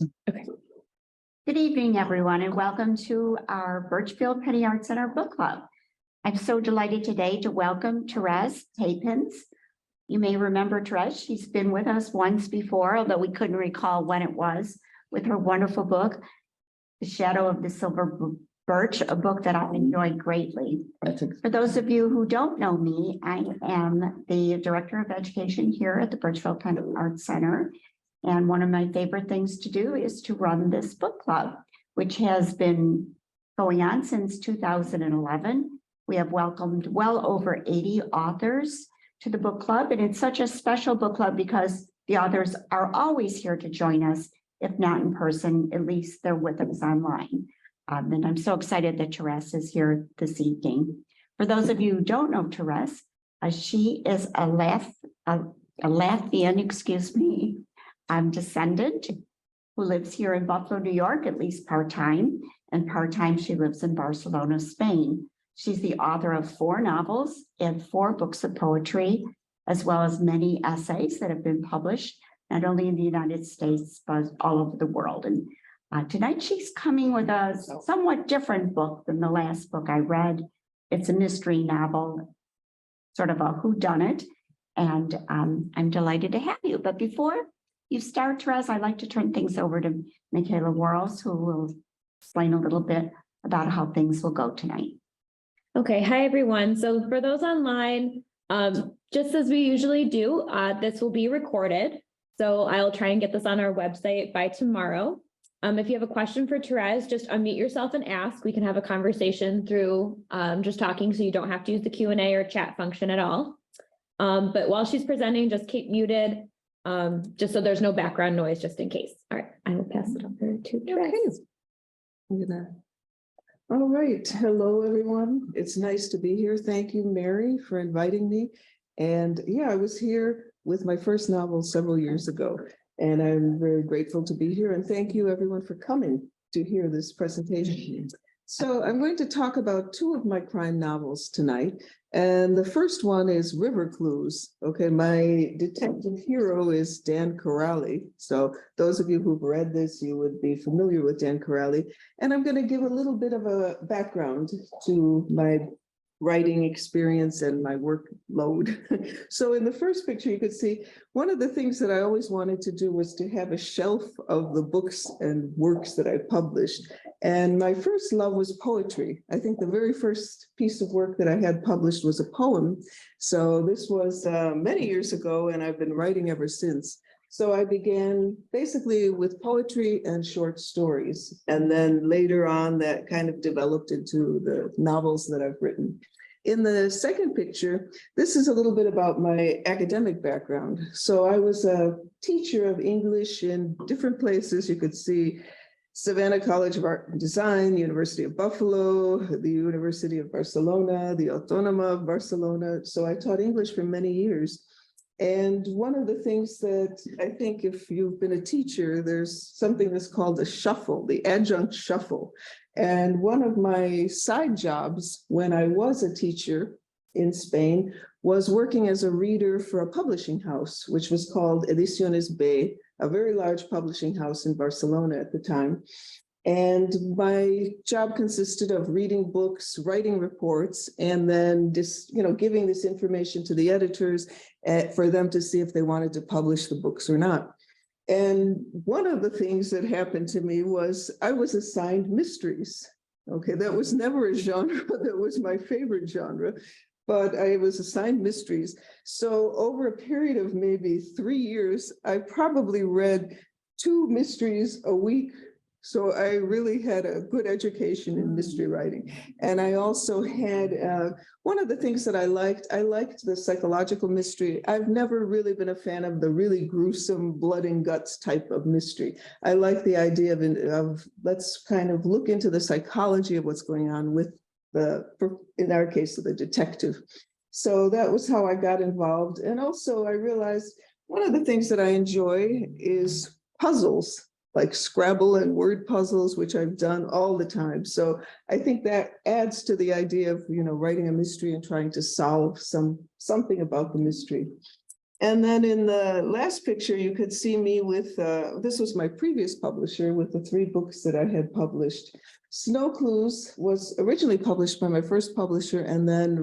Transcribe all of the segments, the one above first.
Okay. Good evening, everyone, and welcome to our Birchfield Petty Art Center Book Club. I'm so delighted today to welcome Terez Peipins. You may remember Terez. She's been with us once before, although we couldn't recall when it was, with her wonderful book, The Shadow of the Silver Birch, a book that I've enjoyed greatly. For those of you who don't know me, I am the Director of Education here at the Birchfield Petty Art Center. And one of my favorite things to do is to run this book club, which has been going on since 2011. We have welcomed well over 80 authors to the book club, and it's such a special book club because the authors are always here to join us, if not in person, at least they're with us online. And I'm so excited that Terez is here this evening. For those of you who don't know Terez, she is a Latvian, descendant who lives here in Buffalo, New York, at least part-time, and part-time she lives in Barcelona, Spain. She's the author of 4 novels and 4 books of poetry, as well as many essays that have been published, not only in the United States, but all over the world. And tonight she's coming with a somewhat different book than the last book I read. It's a mystery novel, sort of a whodunit, and I'm delighted to have you. But before you start, Terez, I'd like to turn things over to Michaela Worrells, who will explain a little bit about how things will go tonight. Okay, hi everyone. So for those online, just as we usually do, this will be recorded. So I'll try and get this on our website by tomorrow. If you have a question for Terez, just unmute yourself and ask. We can have a conversation through just talking, so you don't have to use the Q&A or chat function at all. But while she's presenting, just keep muted, just so there's no background noise, just in case. All right, I will pass it over to Terez. Okay. All right. Hello, everyone. It's nice to be here. Thank you, Mary, for inviting me. And yeah, I was here with my first novel several years ago, and I'm very grateful to be here. And thank you, everyone, for coming to hear this presentation. So I'm going to talk about 2 of my crime novels tonight. And the first one is River Clues. Okay, my detective hero is Dan Corrali. So those of you who've read this, you would be familiar with Dan Corrali. And I'm going to give a little bit of a background to my writing experience and my workload. So in the first picture, you could see one of the things that I always wanted to do was to have a shelf of the books and works that I published. And my first love was poetry. I think the very first piece of work that I had published was a poem. So this was many years ago, and I've been writing ever since. So I began basically with poetry and short stories. And then later on, that kind of developed into the novels that I've written. In the second picture, this is a little bit about my academic background. So I was a teacher of English in different places. You could see Savannah College of Art and Design, University of Buffalo, the University of Barcelona, the Autónoma of Barcelona. So I taught English for many years. And one of the things that I think if you've been a teacher, there's something that's called a shuffle, the adjunct shuffle. And one of my side jobs when I was a teacher in Spain was working as a reader for a publishing house, which was called Ediciones B, a very large publishing house in Barcelona at the time. And my job consisted of reading books, writing reports, and then just, giving this information to the editors for them to see if they wanted to publish the books or not. And one of the things that happened to me was I was assigned mysteries. Okay, that was never a genre that was my favorite genre, but I was assigned mysteries. So over a period of maybe 3 years, I probably read 2 mysteries a week. So I really had a good education in mystery writing. And I also had, one of the things that I liked the psychological mystery. I've never really been a fan of the really gruesome blood and guts type of mystery. I like the idea of let's kind of look into the psychology of what's going on with in our case, the detective. So that was how I got involved. And also I realized one of the things that I enjoy is puzzles, like Scrabble and word puzzles, which I've done all the time. So I think that adds to the idea of, writing a mystery and trying to solve something about the mystery. And then in the last picture, you could see me with, this was my previous publisher with the 3 books that I had published. Snow Clues was originally published by my first publisher, and then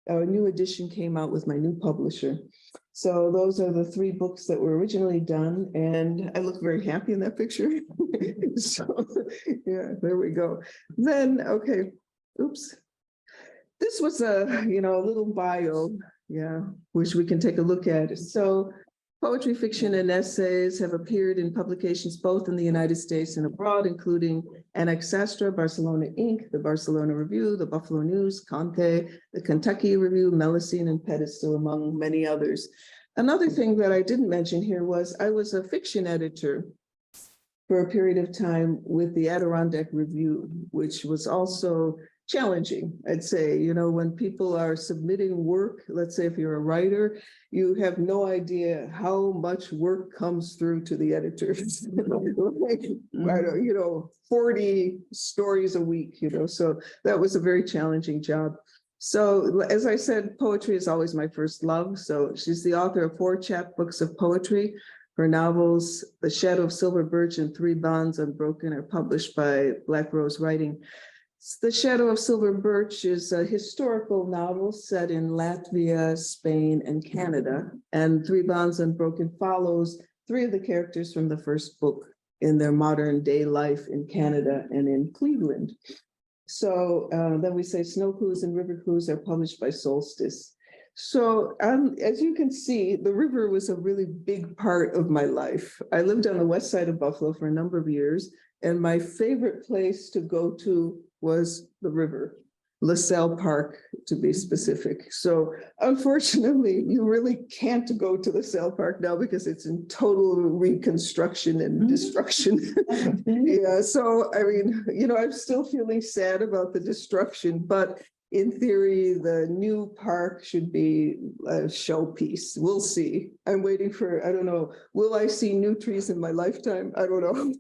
a new edition came out with my new publisher. So those are the 3 books that were originally done, and I look very happy in that picture. So yeah, there we go. Then, okay, oops. This was a, little bio, yeah, which we can take a look at. So poetry, fiction, and essays have appeared in publications both in the United States and abroad, including Annex Sastra, Barcelona Inc., the Barcelona Review, the Buffalo News, Conte, the Kentucky Review, Melusine, and Pedestal, among many others. Another thing that I didn't mention here was I was a fiction editor for a period of time with the Adirondack Review, which was also challenging, I'd say. When people are submitting work, let's say if you're a writer, you have no idea how much work comes through to the editors. Like, 40 stories a week, so that was a very challenging job. So as I said, poetry is always my first love. So she's the author of 4 chapbooks of poetry. Her novels, The Shadow of Silver Birch and 3 Bonds Unbroken, are published by Black Rose Writing. The Shadow of Silver Birch is a historical novel set in Latvia, Spain, and Canada. And 3 Bonds Unbroken follows 3 of the characters from the first book in their modern day life in Canada and in Cleveland. So then we say Snow Clues and River Clues are published by Solstice. So as you can see, the river was a really big part of my life. I lived on the west side of Buffalo for a number of years, and my favorite place to go to was the river, LaSalle Park, to be specific. So unfortunately, you really can't go to LaSalle Park now because it's in total reconstruction and destruction. Yeah, so I mean, I'm still feeling sad about the destruction, but in theory, the new park should be a showpiece. We'll see. I'm waiting for, I don't know, will I see new trees in my lifetime? I don't know.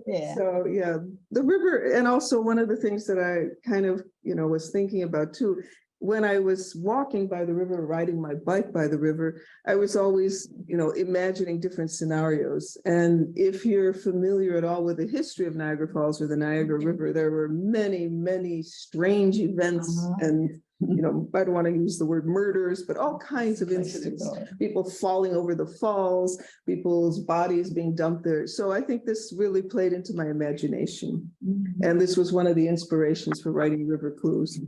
Yeah. So yeah, the river, and also one of the things that I kind of, was thinking about too, when I was walking by the river, riding my bike by the river, I was always, imagining different scenarios. And if you're familiar at all with the history of Niagara Falls or the Niagara River, there were many, many strange events and, I don't want to use the word murders, but all kinds of incidents, people falling over the falls, people's bodies being dumped there. So I think this really played into my imagination. And this was one of the inspirations for writing River Clues.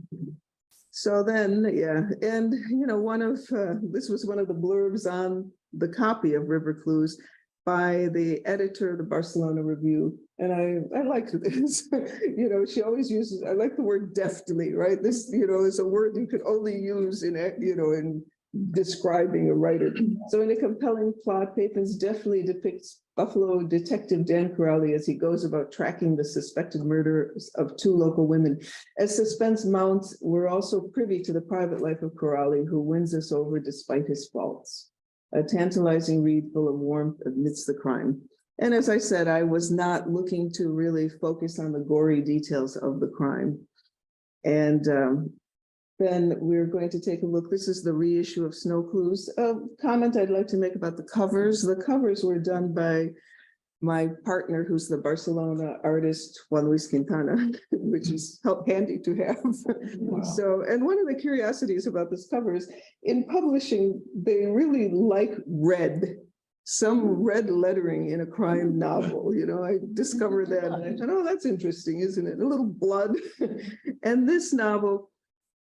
So then, yeah, and this was one of the blurbs on the copy of River Clues by the editor of the Barcelona Review. And I liked this, she always uses, I like the word deftly, right? This, is a word you could only use in describing a writer. So in a compelling plot, Peipins definitely depicts Buffalo detective Dan Corrali as he goes about tracking the suspected murders of 2 local women. As suspense mounts, we're also privy to the private life of Corrali, who wins us over despite his faults. A tantalizing read full of warmth amidst the crime. And as I said, I was not looking to really focus on the gory details of the crime. And then we're going to take a look. This is the reissue of Snow Clues. A comment I'd like to make about the covers. The covers were done by my partner, who's the Barcelona artist, Juan Luis Quintana, which is handy to have. Wow. So, and one of the curiosities about this cover is in publishing, they really like red. Some red lettering in a crime novel, I discovered that and I thought, oh, that's interesting, isn't it? A little blood. And this novel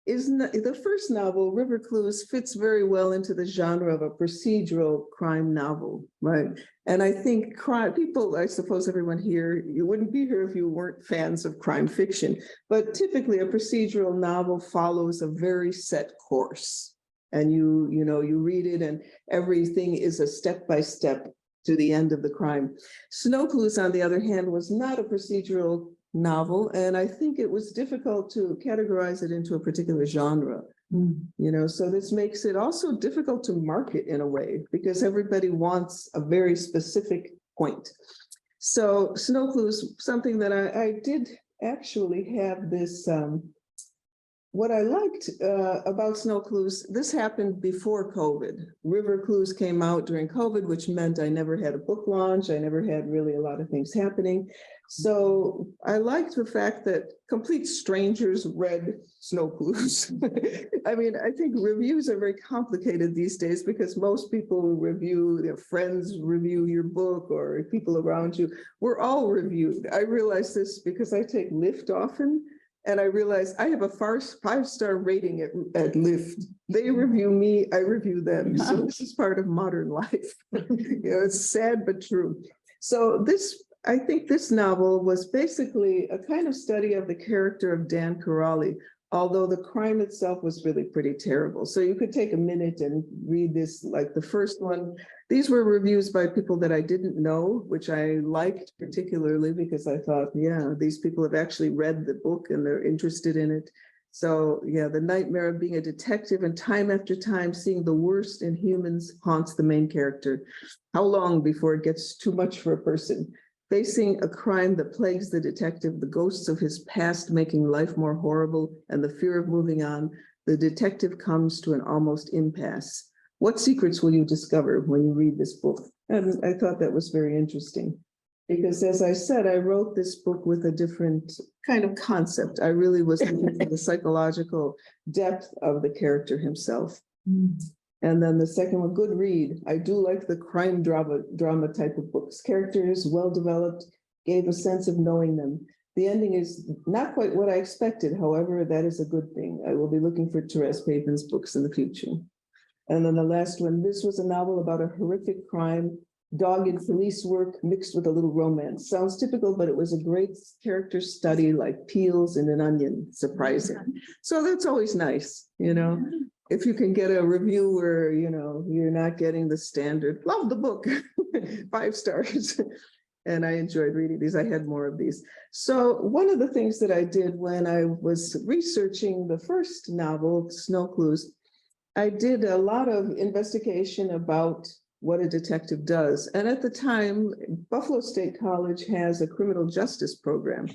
is the first novel, River Clues, fits very well into the genre of a procedural crime novel, right? And I think people, I suppose everyone here, you wouldn't be here if you weren't fans of crime fiction, but typically a procedural novel follows a very set course. And you read it and everything is a step-by-step to the end of the crime. Snow Clues, on the other hand, was not a procedural novel, and I think it was difficult to categorize it into a particular genre. So this makes it also difficult to market in a way because everybody wants a very specific point. So Snow Clues, something that I did actually have this what I liked about Snow Clues, this happened before COVID. River Clues came out during COVID, which meant I never had a book launch. I never had really a lot of things happening. So I liked the fact that complete strangers read Snow Clues. I mean, I think reviews are very complicated these days because most people review, their friends review your book or people around you. We're all reviewed. I realize this because I take Lyft often. And I realized I have a 5-star rating at Lyft. They review me, I review them. So this is part of modern life. It's sad but true. So I think this novel was basically a kind of study of the character of Dan Corrali, although the crime itself was really pretty terrible. So you could take a minute and read this, like the first one. These were reviews by people that I didn't know, which I liked particularly because I thought, yeah, these people have actually read the book and they're interested in it. So yeah, the nightmare of being a detective and time after time seeing the worst in humans haunts the main character. How long before it gets too much for a person? Facing a crime that plagues the detective, the ghosts of his past making life more horrible, and the fear of moving on, the detective comes to an almost impasse. What secrets will you discover when you read this book? And I thought that was very interesting because, as I said, I wrote this book with a different kind of concept. I really was looking for the psychological depth of the character himself. And then the second one, good read. I do like the crime drama type of books. Characters well developed, gave a sense of knowing them. The ending is not quite what I expected. However, that is a good thing. I will be looking for Terez Peipins books in the future. And then the last one, this was a novel about a horrific crime, dogged police work mixed with a little romance. Sounds typical, but it was a great character study like peels in an onion, surprising. So that's always nice, if you can get a review where, you're not getting the standard, love the book, 5 stars. And I enjoyed reading these. I had more of these. So one of the things that I did when I was researching the first novel, Snow Clues, I did a lot of investigation about what a detective does. And at the time, Buffalo State College has a criminal justice program.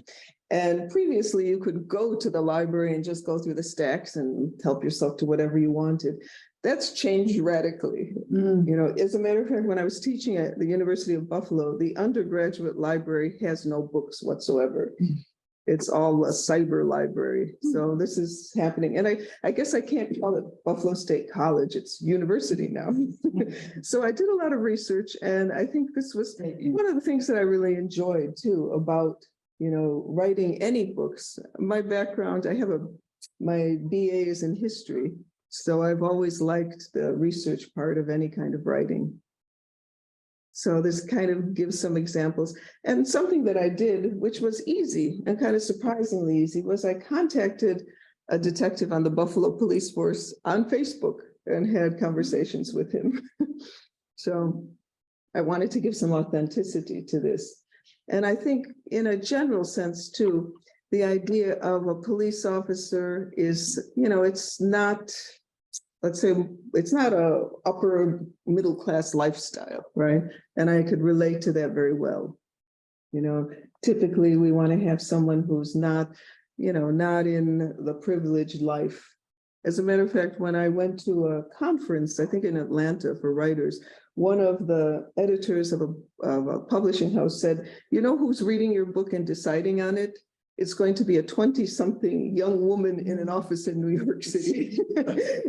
And previously you could go to the library and just go through the stacks and help yourself to whatever you wanted. That's changed radically. As a matter of fact, when I was teaching at the University of Buffalo, the undergraduate library has no books whatsoever. It's all a cyber library. So this is happening. And I guess I can't call it Buffalo State College, it's university now. So I did a lot of research, and I think this was one of the things that I really enjoyed too about, writing any books. My background, my BA is in history. So I've always liked the research part of any kind of writing. So this kind of gives some examples. And something that I did, which was easy and kind of surprisingly easy, was I contacted a detective on the Buffalo Police Force on Facebook and had conversations with him. So I wanted to give some authenticity to this. And I think in a general sense too, the idea of a police officer is, it's not, let's say, it's not a upper middle class lifestyle, right? And I could relate to that very well. Typically we want to have someone who's not, not in the privileged life. As a matter of fact, when I went to a conference, I think in Atlanta for writers, one of the editors of a publishing house said, who's reading your book and deciding on it? It's going to be a 20-something young woman in an office in New York City.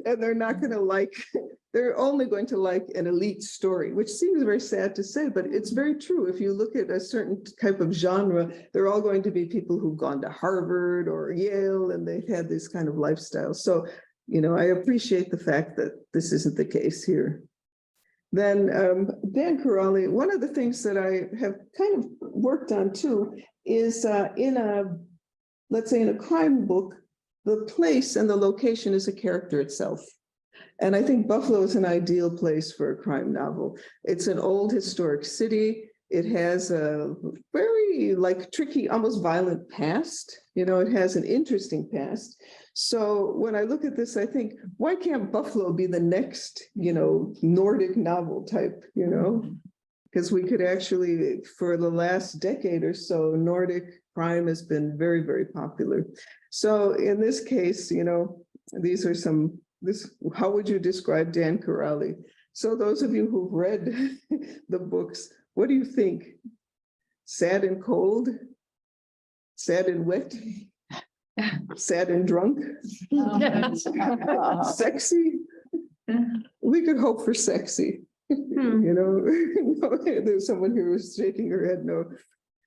And they're only going to like an elite story, which seems very sad to say, but it's very true. If you look at a certain type of genre, they're all going to be people who've gone to Harvard or Yale, and they've had this kind of lifestyle. So, I appreciate the fact that this isn't the case here. Then Dan Corrali, one of the things that I have kind of worked on too is let's say in a crime book, the place and the location is a character itself. And I think Buffalo is an ideal place for a crime novel. It's an old historic city. It has a very tricky, almost violent past. It has an interesting past. So when I look at this, I think, why can't Buffalo be the next, Nordic novel type, because we could actually, for the last decade or so, Nordic crime has been very, very popular. So in this case, these are how would you describe Dan Corrali? So those of you who've read the books, what do you think? Sad and cold? Sad and wet? Sad and drunk? Sexy? We could hope for sexy. No, there's someone who was shaking her head no.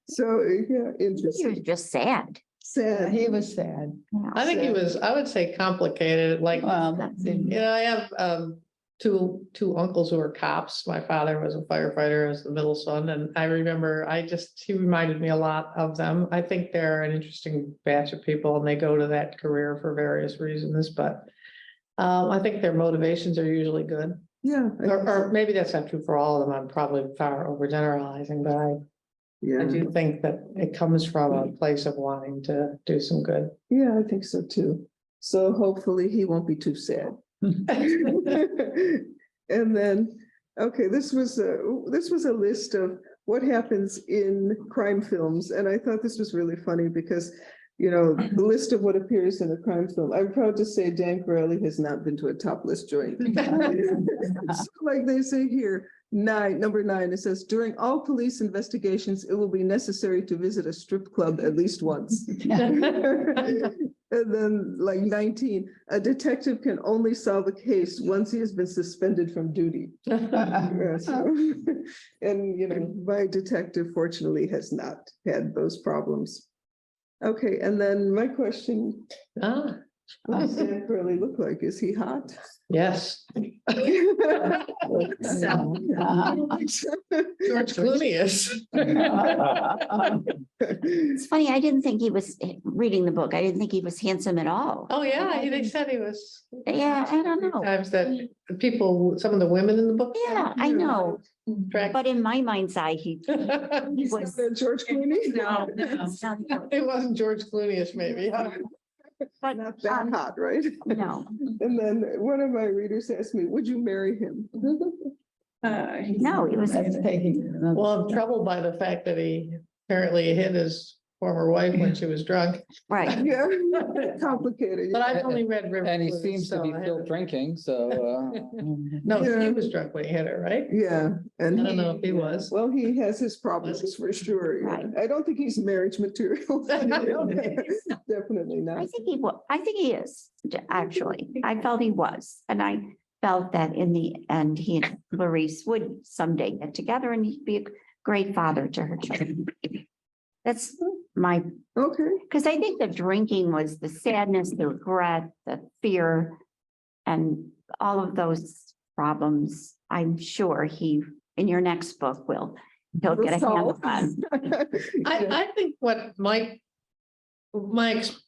So yeah, He was interesting. just sad. Sad. He was sad. I think he was, I would say complicated, like, Well, that's in- I have two uncles who were cops. My father was a firefighter as the middle son, and I remember he reminded me a lot of them. I think they're an interesting batch of people and they go to that career for various reasons, but I think their motivations are usually good. Yeah. Or maybe that's not true for all of them. I'm probably far overgeneralizing, but I Yeah, do think that it comes from a place of wanting to do some good. yeah, I think so too. So hopefully he won't be too sad. And then, okay, this was a list of what happens in crime films. And I thought this was really funny because, the list of what appears in a crime film. I'm proud to say Dan Corrali has not been to a topless joint. So like they say here, number 9, it says, during all police investigations, it will be necessary to visit a strip club at least once. And then like 19, a detective can only solve a case once he has been suspended from duty. Yeah, so, and my detective fortunately has not had those problems. Okay, and then my question, Ah, what does Dan Corrali look like? Is he hot? yes. George Clooney is. It's funny, I didn't think he was reading the book. I didn't think he was handsome at all. Oh, yeah, they said he was. Yeah, I don't know. Times that the people, some of the women in the book. Yeah, I know. Track. But in my mind's eye, he It was. George Clooney? No. wasn't George Clooney-ish, maybe. But Not that hot, right? no, And then one of my readers asked me, would you marry him? No, it was- That's taking- Well, I'm troubled by the fact that he apparently hit his former wife when she was drunk, right. Yeah, complicated. but I've only read River. And he Blues, seems to so be I still haven't- drinking, so. No, Yeah. he was drunk when he hit her, right? Yeah, and I don't know if he was. Well, he has his problems for sure. Yeah. Right. I don't think he's marriage material. Definitely I not. think he was, I think he is, actually. I felt he was, and I felt that in the end, he and Clarisse would someday get together and he'd be a great father to her children. That's my, Okay, because I think the drinking was the sadness, the regret, the fear, and all of those problems. I'm sure in your next book, he'll get a handle on. I think what my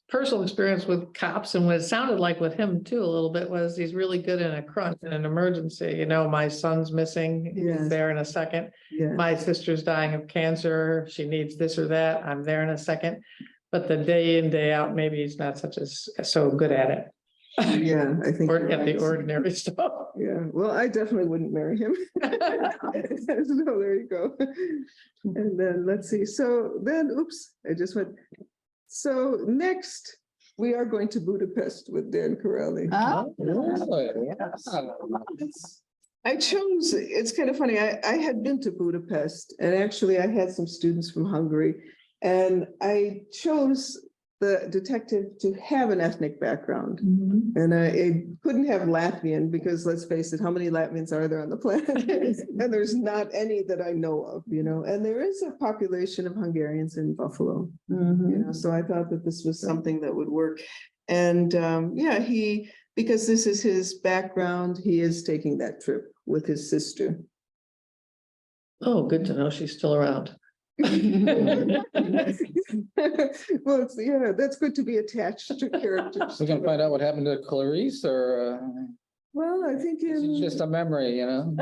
personal experience with cops and what it sounded like with him too, a little bit, was he's really good in a crunch, in an emergency. My son's missing, Yes. he's there in a second. Yeah, My sister's dying of cancer, she needs this or that, I'm there in a second. But the day in, day out, maybe he's not so good at it. yeah, I think. Or you're at the right. ordinary stuff. Yeah, well, I definitely wouldn't marry him. So there you go. And then let's see. So then, oops, I just went. So next, we are going to Budapest with Dan Corrali. Oh, Really? I chose, it's kind of funny, I had been to Budapest and actually I had some students from Hungary. And I chose the detective to have an ethnic background. And I couldn't have Latvian because let's face it, how many Latvians are there on the planet? And there's not any that I know of, and there is a population of Hungarians in Buffalo. So I thought that this was something that would work. And yeah, because this is his background, he is taking that trip with his sister. Oh, good to know she's still around. Well, yeah, that's good to be attached to characters. We're gonna find out what happened to Clarisse, or Well, I think is it just a memory, well,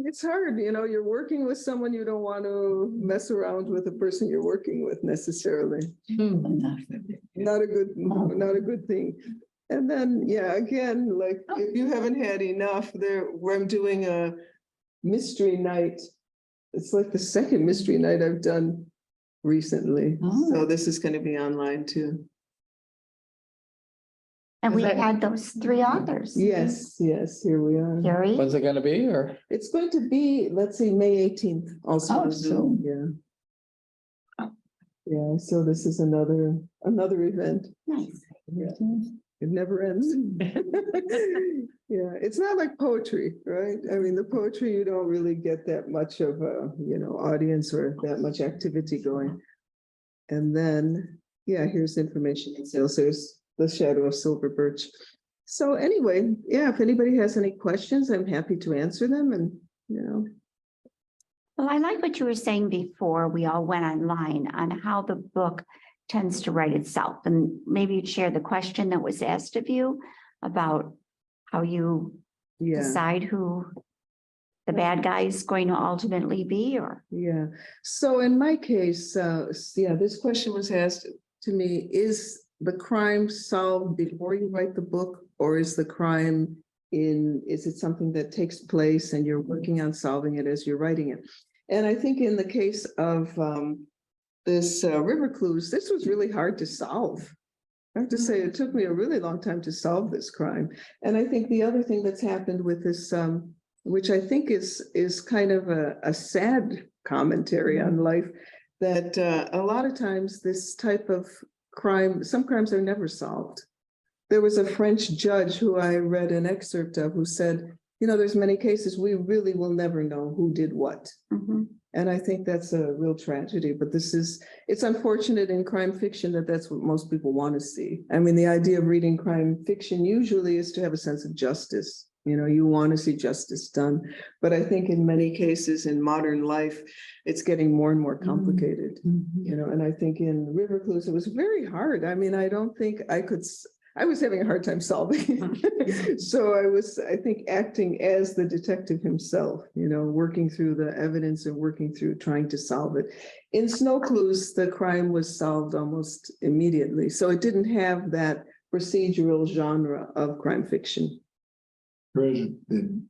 it's hard, you're working with someone, you don't want to mess around with the person you're working with necessarily. Not a good thing. And then, yeah, again, like if you haven't had enough where I'm doing a mystery night. It's like the second mystery night I've done recently. Oh. So this is going to be online too. And Is we that- had those three authors. Yes, here we are. Gary, When's it gonna be, or? It's going to be, let's see, May 18th also. Oh, on Zoom, yeah. Yeah, so this is another event. nice. It never ends. Yeah, it's not like poetry, right? I mean, the poetry, you don't really get that much of a, audience or that much activity going. And then, yeah, here's information and sales. There's the shadow of silver birch. So anyway, yeah, if anybody has any questions, I'm happy to answer them and, Well, I like what you were saying before we all went online on how the book tends to write itself. And maybe you'd share the question that was asked of you about how you yeah. decide who the bad guy is going to ultimately be, or Yeah, so in my case, this question was asked to me, is the crime solved before you write the book, or is the crime is it something that takes place and you're working on solving it as you're writing it? And I think in the case of this River Clues, this was really hard to solve. I have to say, it took me a really long time to solve this crime. And I think the other thing that's happened with this, which I think is kind of a sad commentary on life, that a lot of times this type of crime, some crimes are never solved. There was a French judge who I read an excerpt of who said, there's many cases we really will never know who did what. Mhm. And I think that's a real tragedy, but it's unfortunate in crime fiction that that's what most people want to see. I mean, the idea of reading crime fiction usually is to have a sense of justice. You want to see justice done. But I think in many cases in modern life, it's getting more and more complicated, and I think in River Clues, it was very hard. I mean, I don't think I was having a hard time solving. So I think, acting as the detective himself, working through the evidence and working through trying to solve it. In Snow Clues, the crime was solved almost immediately. So it didn't have that procedural genre of crime fiction. President,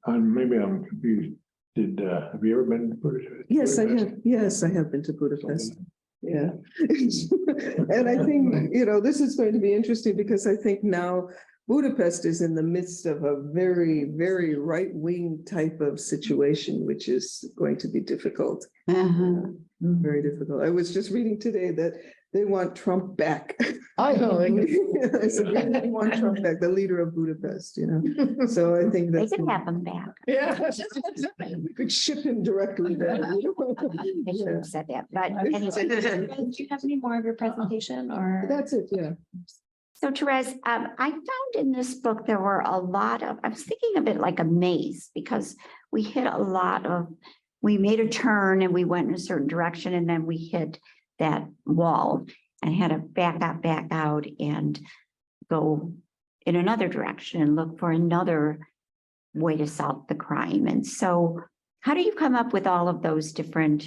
maybe I'm confused. Have you ever been to Budapest? Yes, I have. Yes, I have been to Budapest. Yeah. And I think, this is going to be interesting because I think now Budapest is in the midst of a very, very right-wing type of situation, which is going to be difficult. Very difficult. I was just reading today that they want Trump back. I know. I said, they want Trump back, the leader of Budapest, So I think They that's. can have them back. Yeah. We could ship him directly there. I should have said that, but anyway. Do you have any more of your presentation or? That's it, yeah. So Terez, I found in this book, there were a lot of, I was thinking of it like a maze because we hit a lot of, we made a turn and we went in a certain direction and then we hit that wall and had to back out and go in another direction and look for another way to solve the crime. And so how do you come up with all of those different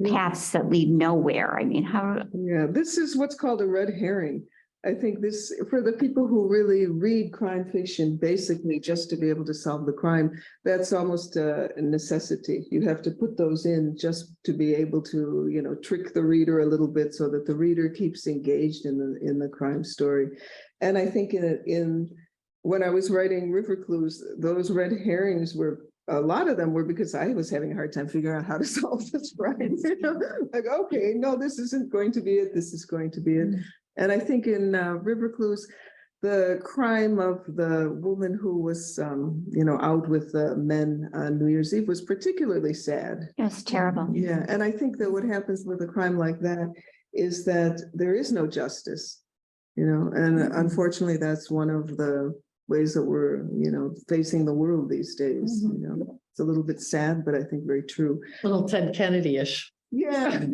paths that lead nowhere? I mean, how? Yeah, this is what's called a red herring. I think this, for the people who really read crime fiction, basically just to be able to solve the crime, that's almost a necessity. You have to put those in just to be able to, trick the reader a little bit so that the reader keeps engaged in the crime story. And I think when I was writing River Clues, those red herrings a lot of them were because I was having a hard time figuring out how to solve this crime. Like, okay, no, this isn't going to be it. This is going to be it. And I think in River Clues, the crime of the woman who was, out with the men on New Year's Eve was particularly sad. It's terrible. Yeah, and I think that what happens with a crime like that is that there is no justice, and unfortunately, that's one of the ways that we're, facing the world these days. It's a little bit sad, but I think very true. Little Ted Kennedy-ish. Yeah.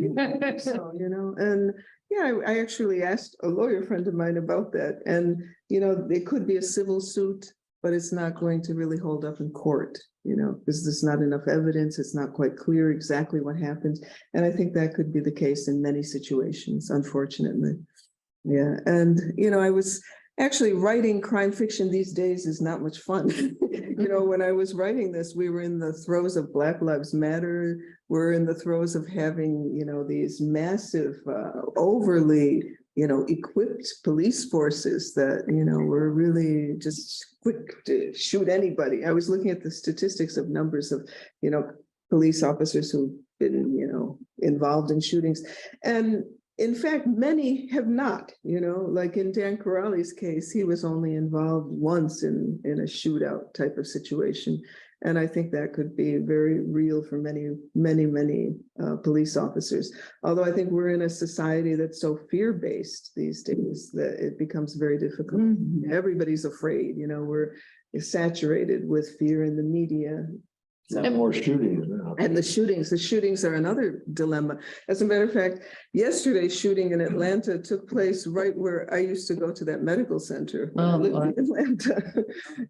So, and yeah, I actually asked a lawyer friend of mine about that. And, it could be a civil suit, but it's not going to really hold up in court, because there's not enough evidence. It's not quite clear exactly what happened. And I think that could be the case in many situations, unfortunately. Yeah. And, I was Actually, writing crime fiction these days is not much fun. You know, when I was writing this, we were in the throes of Black Lives Matter. We're in the throes of having, you know, these massive, overly, you know, equipped police forces that, you know, were really just quick to shoot anybody. I was looking at the statistics of numbers of, you know, police officers who've been, you know, involved in shootings. And in fact, many have not, you know, like in Dan Corrali's case, he was only involved once in a shootout type of situation. And I think that could be very real for many police officers. Although I think we're in a society that's so fear-based these days that it becomes very difficult. Everybody's afraid, you know, we're saturated with fear in the media. And more shootings now. And the shootings are another dilemma. As a matter of fact, yesterday's shooting in Atlanta took place right where I used to go to that medical center. When I lived in Atlanta.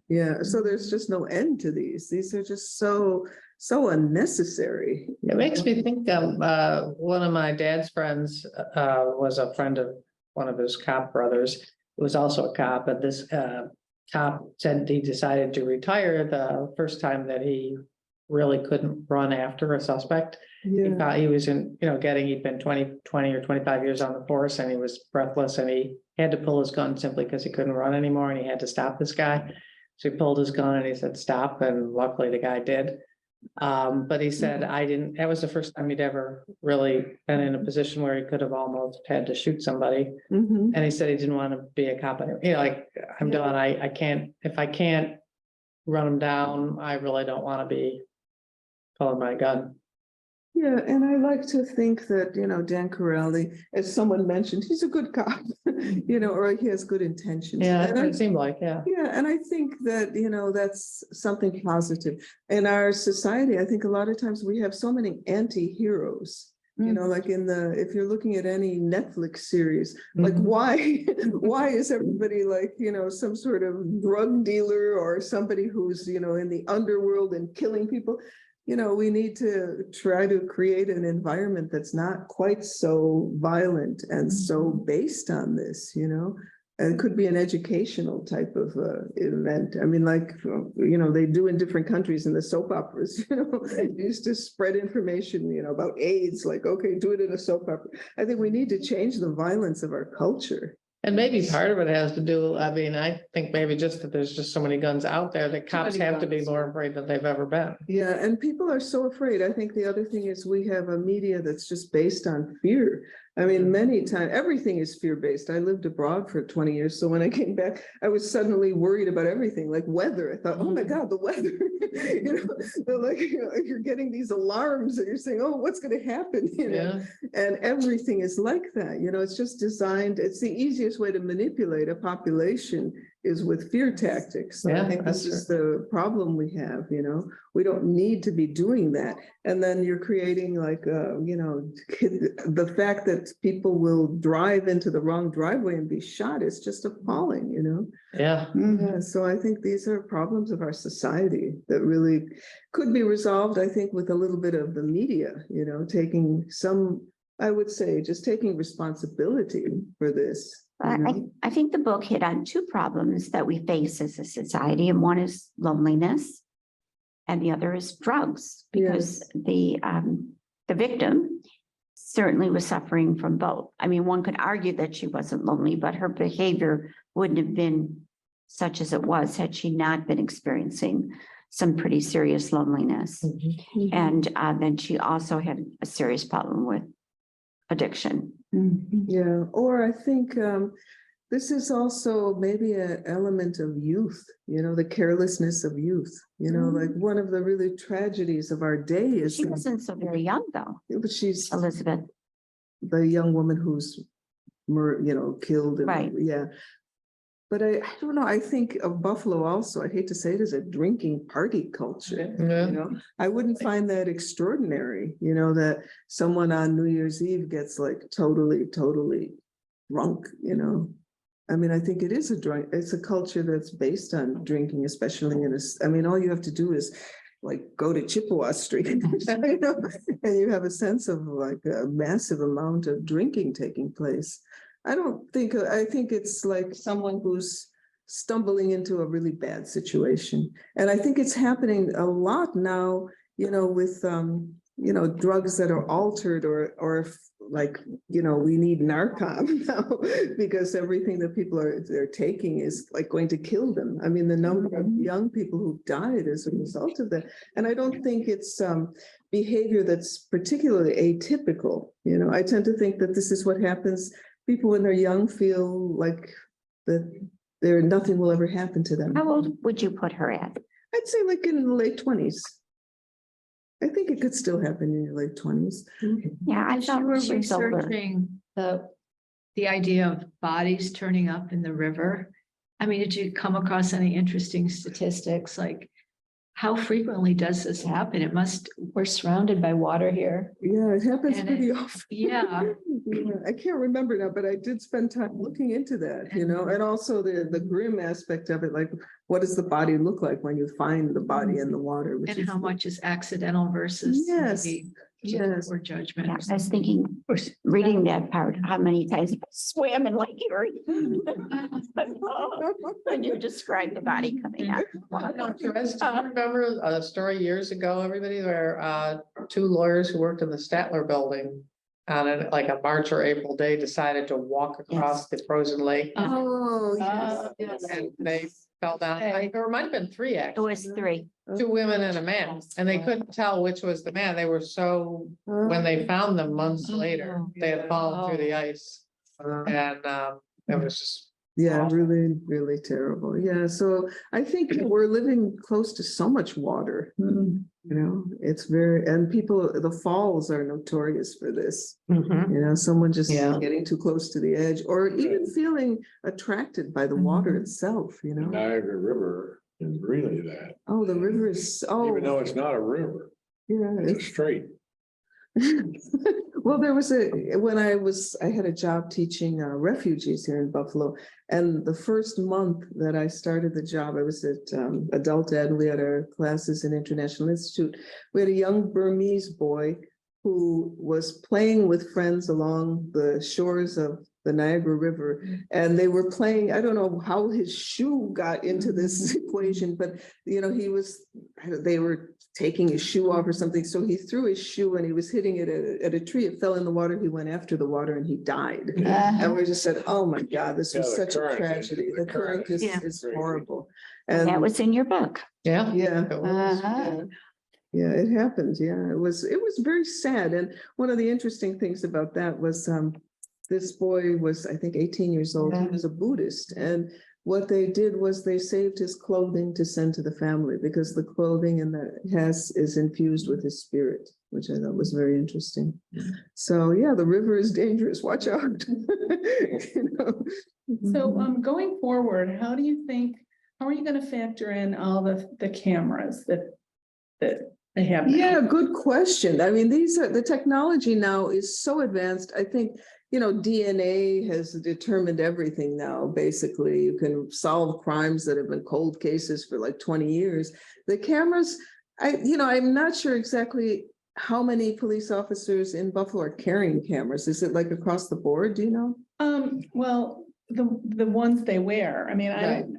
Yeah, so there's just no end to these. These are just so unnecessary. It makes me think of one of my dad's friends was a friend of one of his cop brothers, who was also a cop, but this cop said he decided to retire the first time that he really couldn't run after a suspect. He Yeah, thought he was in, you know, he'd been 20 or 25 years on the force, and he was breathless, and he had to pull his gun simply because he couldn't run anymore, and he had to stop this guy. So he pulled his gun and he said, stop, and luckily the guy did. But he said, that was the first time he'd ever really been in a position where he could have almost had to shoot somebody. Mhm. And he said he didn't want to be a cop anymore. You know, like, I'm done. I can't, if I can't run him down, I really don't want to be pulling my gun. Yeah, and I like to think that, you know, Dan Corrali, as someone mentioned, he's a good cop, you know, or he has good intentions. Yeah, And that's what I it seemed like, yeah. Yeah, and I think that, you know, that's something positive. In our society, I think a lot of times we have so many anti-heroes, you know, like if you're looking at any Netflix series, like why is everybody like, you know, some sort of drug dealer or somebody who's, you know, in the underworld and killing people? You know, we need to try to create an environment that's not quite so violent and so based on this, you know. And it could be an educational type of event. I mean, like, you know, they do in different countries in the soap operas, you know, they used to spread information, you know, about AIDS, like, okay, do it in a soap opera. I think we need to change the violence of our culture. And maybe part of it has to do, I mean, I think maybe just that there's just so many guns out there that cops many have to be guns. more afraid than they've ever been. Yeah, and people are so afraid. I think the other thing is we have a media that's just based on fear. I mean, many times, everything is fear-based. I lived abroad for 20 years. So when I came back, I was suddenly worried about everything, like weather. I thought, oh my God, the weather. You know, they're like, you know, you're getting these alarms and you're saying, oh, what's going to happen? You know, and everything is like that. You know, it's just designed. It's the easiest way to manipulate a population is with fear tactics. So I think this is the problem we have, you know, we don't need to be doing that. And then you're creating like, you know, the fact that people will drive into the wrong driveway and be shot is just appalling, you know? Yeah. Yeah, so I think these are problems of our society that really could be resolved, I think, with a little bit of the media, you know, taking some, I would say, just taking responsibility for this. I think the book hit on two problems that we face as a society, and one is loneliness, and the other is drugs, because the victim certainly was suffering from both. I mean, one could argue that she wasn't lonely, but her behavior wouldn't have been such as it was had she not been experiencing some pretty serious loneliness. And then she also had a serious problem with addiction. Yeah, or I think this is also maybe an element of youth, you know, the carelessness of youth, you know, like one of the really tragedies of our day is. She wasn't so very young though. But she's Elizabeth. the young woman who's, you know, killed. And, right. Yeah. But I don't know, I think of Buffalo also, I hate to say it, as a drinking party culture. You know, I wouldn't find that extraordinary, you know, that someone on New Year's Eve gets like totally drunk, you know. I mean, I think it is it's a culture that's based on drinking, especially I mean, all you have to do is like go to Chippewa Street, you know, and you have a sense of like a massive amount of drinking taking place. I think it's like someone who's stumbling into a really bad situation. And I think it's happening a lot now, with, drugs that are altered or like, we need Narcan now because everything that they're taking is like going to kill them. I mean, the number of young people who died as a result of that. And I don't think it's behavior that's particularly atypical. I tend to think that this is what happens. People when they're young feel like that nothing will ever happen to them. How old would you put her at? I'd say like in the late 20s. I think it could still happen in your late 20s. Yeah, I As you thought were she was older. researching the idea of bodies turning up in the river. I mean, did you come across any interesting statistics? Like, how frequently does this happen? We're surrounded by water here. Yeah, it happens And pretty often. Yeah. Yeah, I can't remember now, but I did spend time looking into that, and also the grim aspect of it, like what does the body look like when you find the body in the water? Which And is how much is accidental versus Yes, maybe yes. or judgment. Yeah, or I was something. thinking, reading that part, how many times I swam in Lake Erie. When you describe the body coming out. Terez, do you remember a story years ago, everybody, where two lawyers who worked in the Statler building on like a March or April day decided to walk across the frozen lake Oh, yes. and they fell down. Or it might have been three, It actually. was 3. Two women and a man, and they couldn't tell which was the man. They were so, when they found them months later, they had fallen through the ice. And it was just. Yeah, awful. really, really terrible. Yeah, so I think we're living close to so much water. It's and the falls are notorious for this. Someone just Yeah. getting too close to the edge or even feeling attracted by the water itself, The Niagara River is really that. Oh, the river is, Even though it's not a river, yeah. it's a strait. Well, I had a job teaching refugees here in Buffalo. And the first month that I started the job, I was at adult ed. We had our classes in International Institute. We had a young Burmese boy who was playing with friends along the shores of the Niagara River. And they were playing, I don't know how his shoe got into this equation, but they were taking his shoe off or something. So he threw his shoe and he was hitting it at a tree. It fell in the water. He went after the water and he died. And we just said, oh my God, this was such a tragedy. The current is horrible. And That was in your book. Yeah. yeah. It was. Yeah, it happened. Yeah, it was very sad. And one of the interesting things about that was this boy was, I think, 18 years old. He was a Buddhist. And what they did was they saved his clothing to send to the family because the clothing is infused with his spirit, which I thought was very interesting. So yeah, the river is dangerous. Watch out. So going forward, how are you going to factor in all the cameras that they have? now? Yeah, good question. I mean, the technology now is so advanced. I think, DNA has determined everything now. Basically, you can solve crimes that have been cold cases for like 20 years. The cameras, I'm not sure exactly how many police officers in Buffalo are carrying cameras. Is it like across the board? Do you know? Well, the ones they wear. I mean,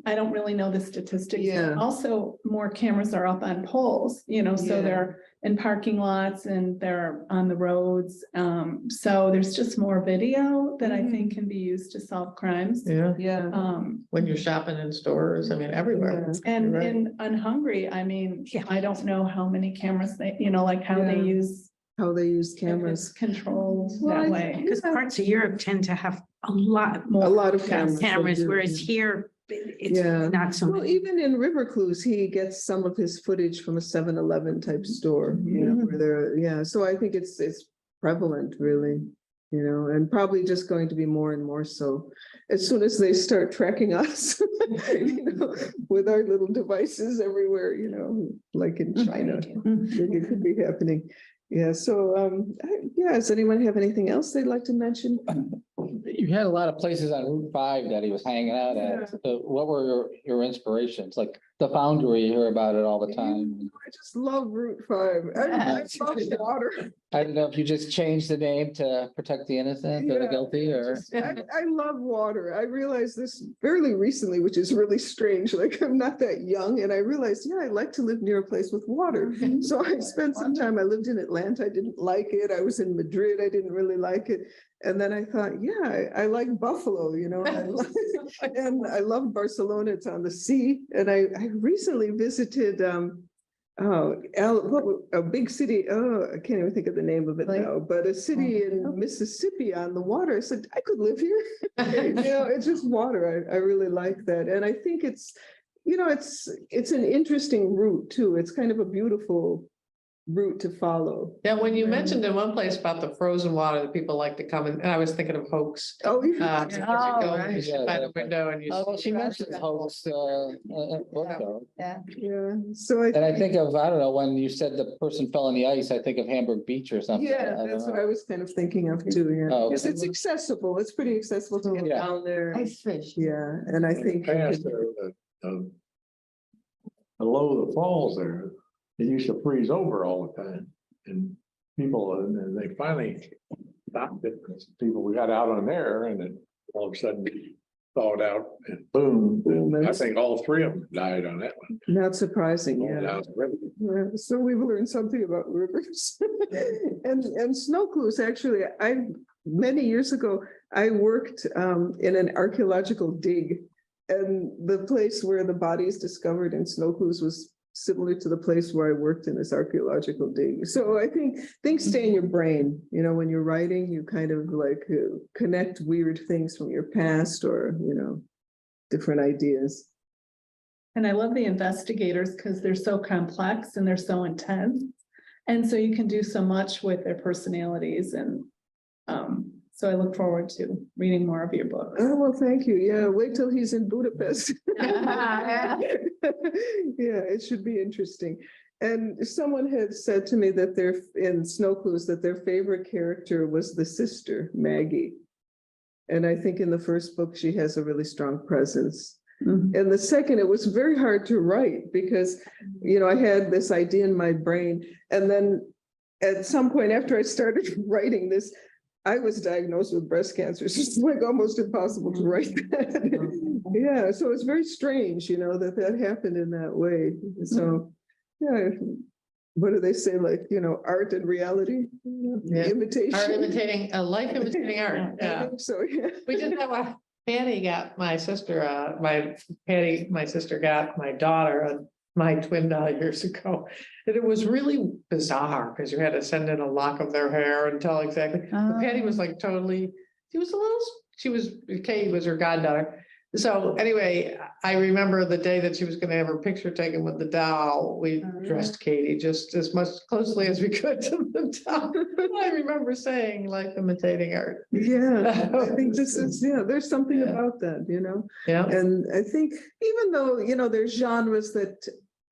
I don't really know the statistics. Yeah. Also, more cameras are up on poles, so Yeah. they're in parking lots and they're on the roads. So there's just more video that I think can be used to solve crimes. Yeah. Yeah. When you're shopping in stores, I mean, everywhere. And You're right. on Hungry, I mean, I don't know how many cameras they, like how they Yeah. use. How they use if cameras. it's controlled Well, that way. Because parts of Europe tend to have a lot more A lot of cameras. cameras, they do, whereas yeah. here, it's Yeah. not so Well, many. even in River Clues, he gets some of his footage from a 7-Eleven type store, where so I think it's prevalent really, and probably just going to be more and more so as soon as they start tracking us, with our little devices everywhere, like in China. It could be happening. Yeah, so, does anyone have anything else they'd like to mention? You had a lot of places on Route 5 that he was hanging out at. What were your inspirations? Like the Foundry, you hear about it all the time. I just love Route 5. I love water. I don't know if you just changed the name to protect the innocent or the Yeah, guilty or. I love water. I realized this fairly recently, which is really strange. Like I'm not that young and I realized, yeah, I like to live near a place with water. So I spent some time, I lived in Atlanta. I didn't like it. I was in Madrid. I didn't really like it. And then I thought, yeah, I like Buffalo, you know, and I love Barcelona. It's on the sea. And I recently visited, a big city, I can't even think of the name of it now, but a city in Mississippi on the water. I said, I could live here. You know, it's just water. I really like that. And I think it's, you know, it's an interesting route too. It's kind of a beautiful route to follow. Yeah, when you mentioned in one place about the frozen water that people like to come in, and I was thinking of Hoax. Oh, Because you go right. and you sit by the window and you. Oh, well, she mentioned hoax, book though. yeah. So And I think of, I don't know, when you said the person fell on the ice, I think of Hamburg Beach or something. yeah, I don't that's know. what I was kind of thinking of too. Yeah, Oh, because okay. it's accessible. It's pretty accessible to get Yeah. down there. Ice fish. Yeah, and I think. Past below the falls there, it used to freeze over all the time. And people, and they finally stopped it. People, we got out on there and then all of a sudden thawed out and boom. I think all three of them died on that one. Not surprising, Going yeah. down the river. Yeah, so we've learned something about rivers. And snow clues, actually, many years ago, I worked in an archaeological dig. And the place where the bodies discovered in snow clues was similar to the place where I worked in this archaeological dig. So I think things stay in your brain, you know, when you're writing, you kind of like connect weird things from your past or, you know, different ideas. And I love the investigators because they're so complex and they're so intense. And so you can do so much with their personalities and so I look forward to reading more of your books. Oh, well, thank you. Yeah, wait till he's in Budapest. Yeah. Yeah, it should be interesting. And someone had said to me that they're in Snow Clues that their favorite character was the sister, Maggie. And I think in the first book, she has a really strong presence. Mhm. And the second, it was very hard to write because, you know, I had this idea in my brain. And then at some point after I started writing this, I was diagnosed with breast cancer. So it's like almost impossible to write that. Yeah, so it's very strange, you know, that happened in that way. So, yeah, what do they say? Like, you know, art and reality, imitation. Art imitating, life imitating art, I yeah. think so, yeah. We did that one. Patty got my sister, my sister got my daughter, my twin daughter years ago. And it was really bizarre because you had to send in a lock of their hair and tell exactly. But Patty was like totally, Katie was her goddaughter. So anyway, I remember the day that she was going to have her picture taken with the doll. We dressed Katie just as much closely as we could to the doll. I remember saying like imitating art. Yeah, I think this is, yeah, there's something Yeah. about that, you know? Yeah. And I think even though, you know, there's genres that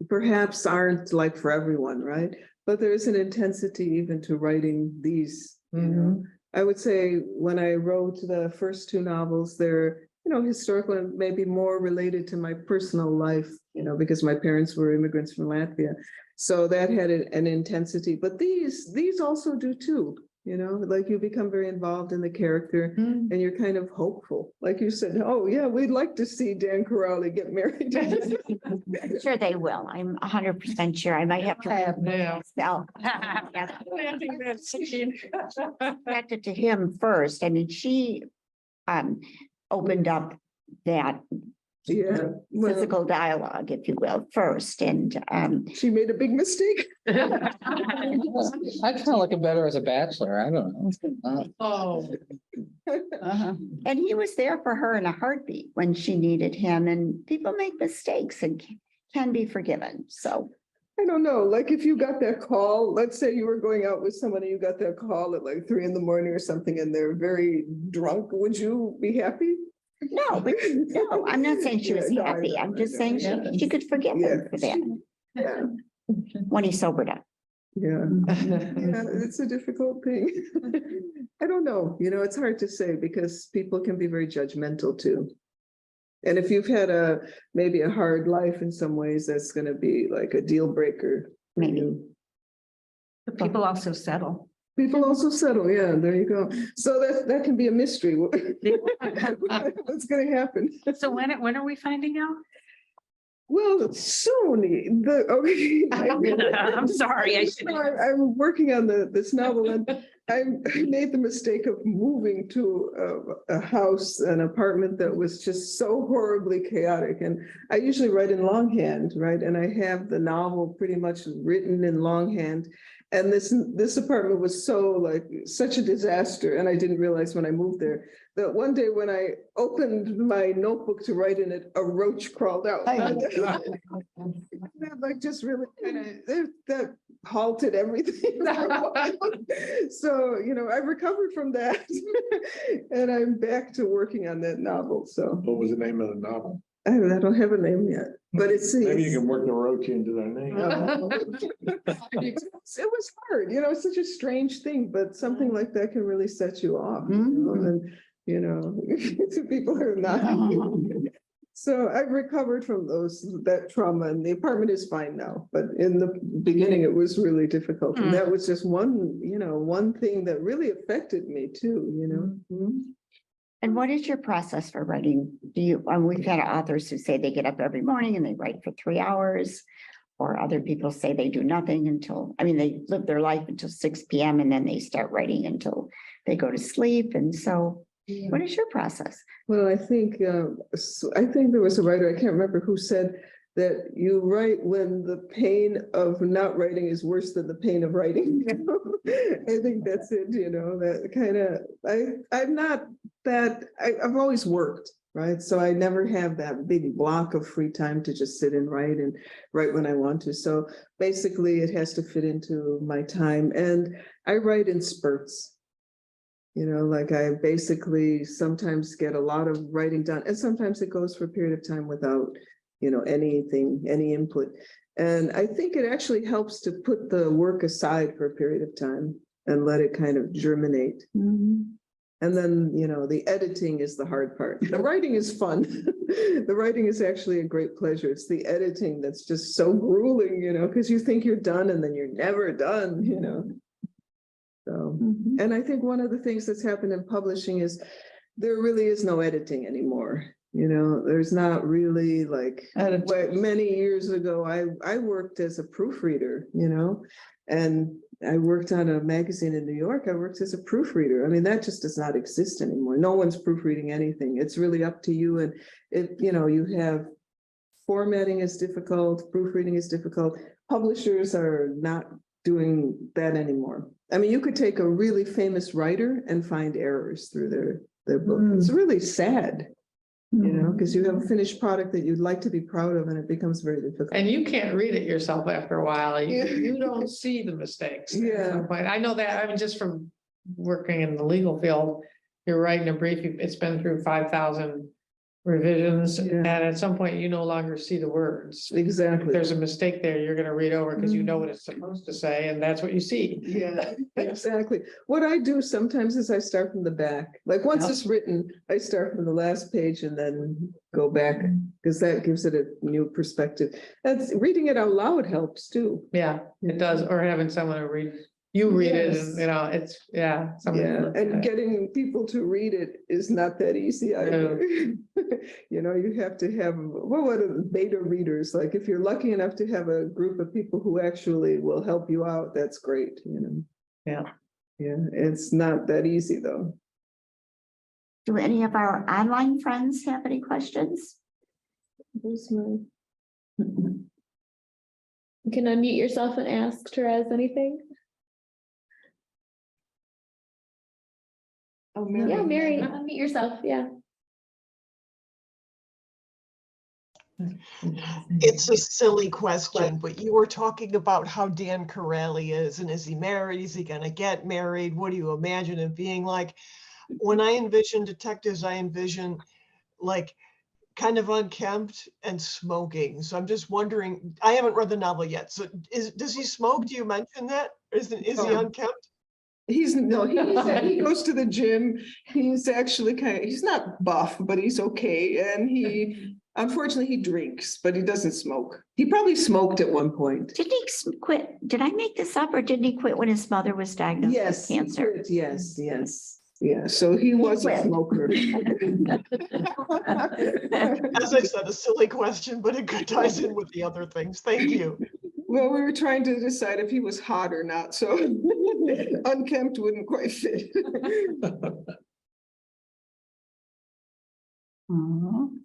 perhaps aren't like for everyone, right? But there's an intensity even to writing these, you know? I would say when I wrote the first two novels, they're, you know, historical and maybe more related to my personal life, you know, because my parents were immigrants from Latvia. So that had an intensity, but these also do too, you know, like you become very involved in the character and you're kind of hopeful. Like you said, oh yeah, we'd like to see Dan Corrali get married. I'm sure they will. I'm 100% sure. I might have to. Yeah. Sell. Connected to him first. I mean, she opened up that Yeah, well, physical dialogue, if you will, first. And she made a big mistake. I kind of like it better as a bachelor. I don't know. Oh, and he was there for her in a heartbeat when she needed him. And people make mistakes and can be forgiven. So I don't know, like if you got that call, let's say you were going out with somebody, you got that call at like 3 a.m. or something, and they're very drunk, would you be happy? no, but no, I'm not saying she was Yeah, no, I happy. know, I'm just I saying know. she could forgive him for that Yeah, when he sobered up. yeah, yeah, it's a difficult thing. I don't know, you know, it's hard to say because people can be very judgmental too. And if you've had maybe a hard life in some ways, that's gonna be like a deal breaker. for Maybe. you. But people also settle. People also settle, yeah, there you go. So that can be a mystery. What's gonna happen? So when are we finding out? Well, soon, I'm sorry, I should. I'm working on this novel and I made the mistake of moving to a house, an apartment that was just so horribly chaotic. And I usually write in longhand, right? And I have the novel pretty much written in longhand. And this apartment was such a disaster. And I didn't realize when I moved there that one day when I opened my notebook to write in it, a roach crawled out. That just really kind of, that halted everything. So, I recovered from that and I'm back to working on that novel. So What was the name of the novel? I don't have a name yet, but Maybe you can work the roach into their name. it was hard, it's such a strange thing, but something like that can really set you off. And people are not. So I've recovered from that trauma and the apartment is fine now, but in the beginning it was really difficult. And that was just one thing that really affected me too, And what is your process for writing? We've had authors who say they get up every morning and they write for 3 hours. Or other people say they do nothing they live their life until 6 p.m. and then they start writing until they go to sleep. And so what is your process? Well, I think there was a writer, I can't remember who said that you write when the pain of not writing is worse than the pain of writing. I think that's it, that kind of, I'm not that, I've always worked, right? So I never have that big block of free time to just sit and write when I want to. So basically it has to fit into my time and I write in spurts. I basically sometimes get a lot of writing done and sometimes it goes for a period of time without, any input. And I think it actually helps to put the work aside for a period of time and let it kind of germinate. And then, the editing is the hard part. The writing is fun. The writing is actually a great pleasure. It's the editing that's just so grueling, because you think you're done and then you're never done, So, and I think one of the things that's happened in publishing is there really is no editing anymore. There's not really many years ago, I worked as a proofreader, and I worked on a magazine in New York. I worked as a proofreader. I mean, that just does not exist anymore. No one's proofreading anything. It's really up to you. And you have formatting is difficult, proofreading is difficult. Publishers are not doing that anymore. I mean, you could take a really famous writer and find errors through their book. It's really sad, because you have a finished product that you'd like to be proud of and it becomes very difficult. And you can't read it yourself after a while. You don't see the mistakes. Yeah. But I know that, I mean, just from working in the legal field, you're writing a brief, it's been through 5,000 revisions. Yeah. And at some point you no longer see the words. If Exactly. there's a mistake there, you're going to read over because you know what it's supposed to say and that's what you see. Yeah, exactly. What I do sometimes is I start from the back. Once it's written, I start from the last page and then go back because that gives it a new perspective. Reading it out loud helps too. Yeah, it does. Or having someone to read. You read it and it's, And getting people to read it is not that easy either. You have to have, what are the beta readers? If you're lucky enough to have a group of people who actually will help you out, that's great, Yeah. Yeah, it's not that easy though. Do any of our online friends have any questions? Where's my- You can unmute yourself and ask Terez anything. Oh, Yeah, Mary, unmute yourself. Yeah. It's a silly question, but you were talking about how Dan Corelli is he married? Is he gonna get married? What do you imagine him being like? When I envision detectives, I envision kind of unkempt and smoking. So I'm just wondering, I haven't read the novel yet. So does he smoke? Do you mention that? Is he unkempt? He goes to the gym. He's actually he's not buff, but he's okay. And unfortunately, he drinks, but he doesn't smoke. He probably smoked at one point. Did he quit? Did I make this up or didn't he quit when his mother was diagnosed with Yes, he cancer? quit. Yes. Yeah, so he was a quit. smoker. As I said, a silly question, but it ties in with the other things. Thank you. Well, we were trying to decide if he was hot or not, so unkempt wouldn't quite fit.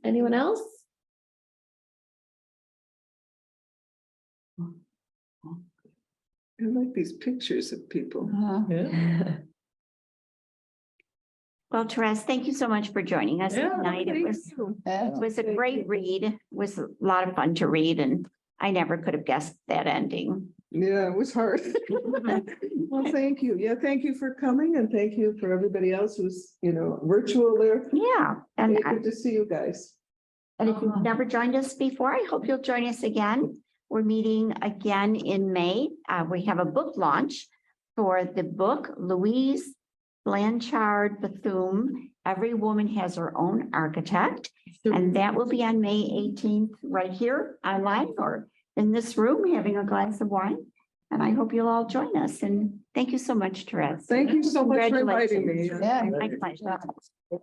Anyone else? I like these pictures of people. Yeah. Well, Terez, thank you so much for joining us Yeah, tonight. It thank was a great read. It was a lot of fun to read and I never could have guessed that ending. Yeah, it was hard. Well, thank you. Yeah, thank you for coming and thank you for everybody else who's, virtual there. Yeah, and Hey, good to see you guys. if you've never joined us before, I hope you'll join us again. We're meeting again in May. We have a book launch for the book Louise Blanchard Bethune, Every Woman Has Her Own Architect. And that will be on May 18th, right here online or in this room, having a glass of wine. And I hope you'll all join us. And thank you so much, Terez. Thank you so much for inviting me. Congratulations. My pleasure.